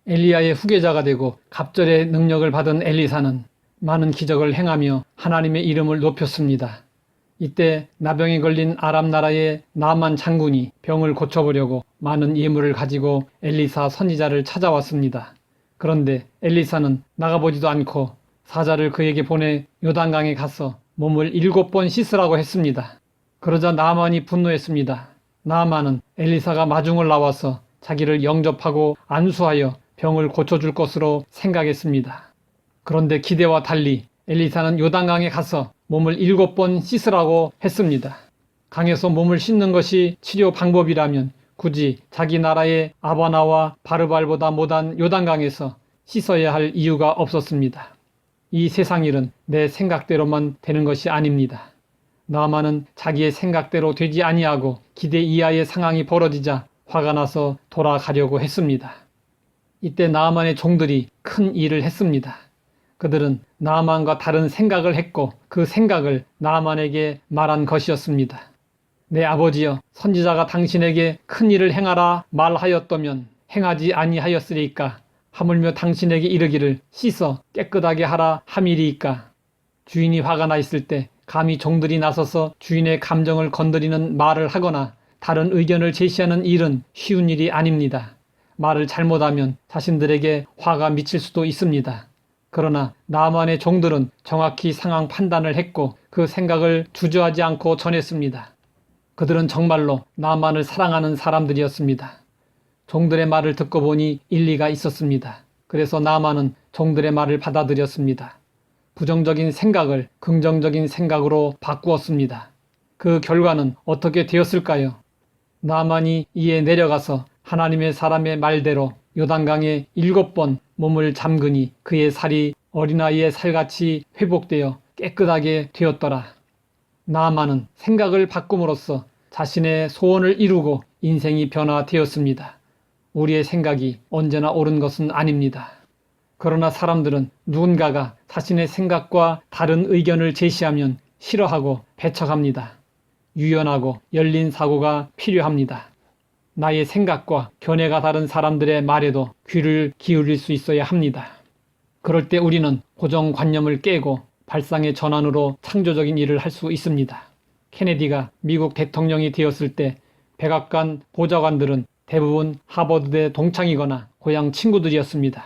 엘리야의 후계자가 되고 갑절의 능력을 받은 엘리사는 많은 기적을 행하며 하나님의 이름을 높였습니다. 이때 나병에 걸린 아람 나라의 나만 장군이 병을 고쳐보려고 많은 예물을 가지고 엘리사 선지자를 찾아왔습니다. 그런데 엘리사는 나가보지도 않고 사자를 그에게 보내 요단강에 가서 몸을 7번 씻으라고 했습니다. 그러자 나만이 분노했습니다. 나만은 엘리사가 마중을 나와서 자기를 영접하고 안수하여 병을 고쳐줄 것으로 생각했습니다. 그런데 기대와 달리 엘리사는 요단강에 가서 몸을 7번 씻으라고 했습니다. 강에서 몸을 씻는 것이 치료 방법이라면 굳이 자기 나라의 아바나와 바르발보다 못한 요단강에서 씻어야 할 이유가 없었습니다. 이 세상 일은 내 생각대로만 되는 것이 아닙니다. 나만은 자기의 생각대로 되지 아니하고 기대 이하의 상황이 벌어지자 화가 나서 돌아가려고 했습니다. 이때 나만의 종들이 큰 일을 했습니다. 그들은 나만과 다른 생각을 했고 그 생각을 나만에게 말한 것이었습니다. 내 아버지여, 선지자가 당신에게 큰 일을 행하라 말하였다면 행하지 아니하였으리이까. 하물며 당신에게 이르기를 씻어 깨끗하게 하라 함이리이까. 주인이 화가 나 있을 때 감히 종들이 나서서 주인의 감정을 건드리는 말을 하거나 다른 의견을 제시하는 일은 쉬운 일이 아닙니다. 말을 잘못하면 자신들에게 화가 미칠 수도 있습니다. 그러나 나만의 종들은 정확히 상황 판단을 했고 그 생각을 주저하지 않고 전했습니다. 그들은 정말로 나만을 사랑하는 사람들이었습니다. 종들의 말을 듣고 보니 일리가 있었습니다. 그래서 나만은 종들의 말을 받아들였습니다. 부정적인 생각을 긍정적인 생각으로 바꾸었습니다. 그 결과는 어떻게 되었을까요? 나만이 이에 내려가서 하나님의 사람의 말대로 요단강에 7번 몸을 잠그니 그의 살이 어린아이의 살같이 회복되어 깨끗하게 되었더라. 나만은 생각을 바꿈으로써 자신의 소원을 이루고 인생이 변화되었습니다. 우리의 생각이 언제나 옳은 것은 아닙니다. 그러나 사람들은 누군가가 자신의 생각과 다른 의견을 제시하면 싫어하고 배척합니다. 유연하고 열린 사고가 필요합니다. 나의 생각과 견해가 다른 사람들의 말에도 귀를 기울일 수 있어야 합니다. 그럴 때 우리는 고정관념을 깨고 발상의 전환으로 창조적인 일을 할 수 있습니다. 케네디가 미국 대통령이 되었을 때 백악관 보좌관들은 대부분 하버드대 동창이거나 고향 친구들이었습니다.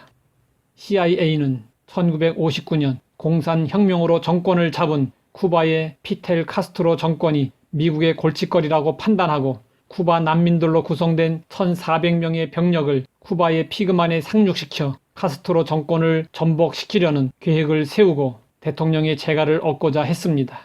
CIA는 1959년 공산혁명으로 정권을 잡은 쿠바의 피델 카스트로 정권이 미국의 골칫거리라고 판단하고 쿠바 난민들로 구성된 1,400명의 병력을 쿠바의 피그만에 상륙시켜 카스트로 정권을 전복시키려는 계획을 세우고 대통령의 재가를 얻고자 했습니다.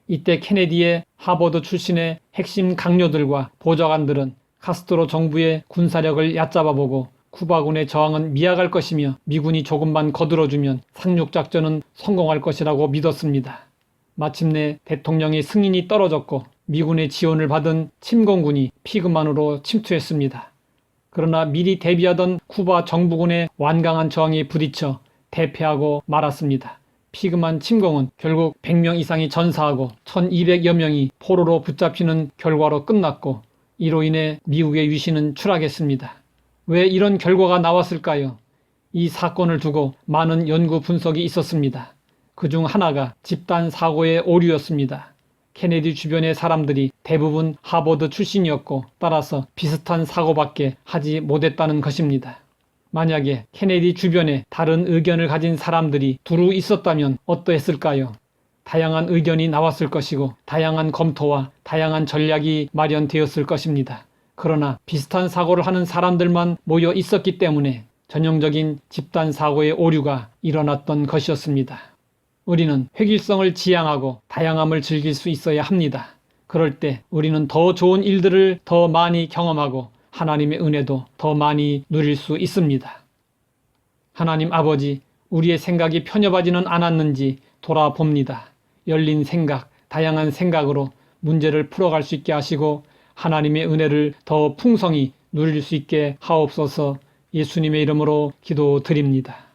이때 케네디의 하버드 출신의 핵심 강요들과 보좌관들은 카스트로 정부의 군사력을 얕잡아보고 쿠바군의 저항은 미약할 것이며 미군이 조금만 거들어주면 상륙작전은 성공할 것이라고 믿었습니다. 마침내 대통령의 승인이 떨어졌고 미군의 지원을 받은 침공군이 피그만으로 침투했습니다. 그러나 미리 대비하던 쿠바 정부군의 완강한 저항에 부딪혀 대패하고 말았습니다. 피그만 침공은 결국 100명 이상이 전사하고 1200여 명이 포로로 붙잡히는 결과로 끝났고 이로 인해 미국의 위신은 추락했습니다. 왜 이런 결과가 나왔을까요? 이 사건을 두고 많은 연구 분석이 있었습니다. 그중 하나가 집단 사고의 오류였습니다. 케네디 주변의 사람들이 대부분 하버드 출신이었고 따라서 비슷한 사고밖에 하지 못했다는 것입니다. 만약에 케네디 주변에 다른 의견을 가진 사람들이 두루 있었다면 어떠했을까요? 다양한 의견이 나왔을 것이고 다양한 검토와 다양한 전략이 마련되었을 것입니다. 그러나 비슷한 사고를 하는 사람들만 모여 있었기 때문에 전형적인 집단 사고의 오류가 일어났던 것이었습니다. 우리는 획일성을 지향하고 다양함을 즐길 수 있어야 합니다. 그럴 때 우리는 더 좋은 일들을 더 많이 경험하고 하나님의 은혜도 더 많이 누릴 수 있습니다. 하나님 아버지, 우리의 생각이 편협하지는 않았는지 돌아봅니다. 열린 생각, 다양한 생각으로 문제를 풀어갈 수 있게 하시고 하나님의 은혜를 더 풍성히 누릴 수 있게 하옵소서. 예수님의 이름으로 기도드립니다.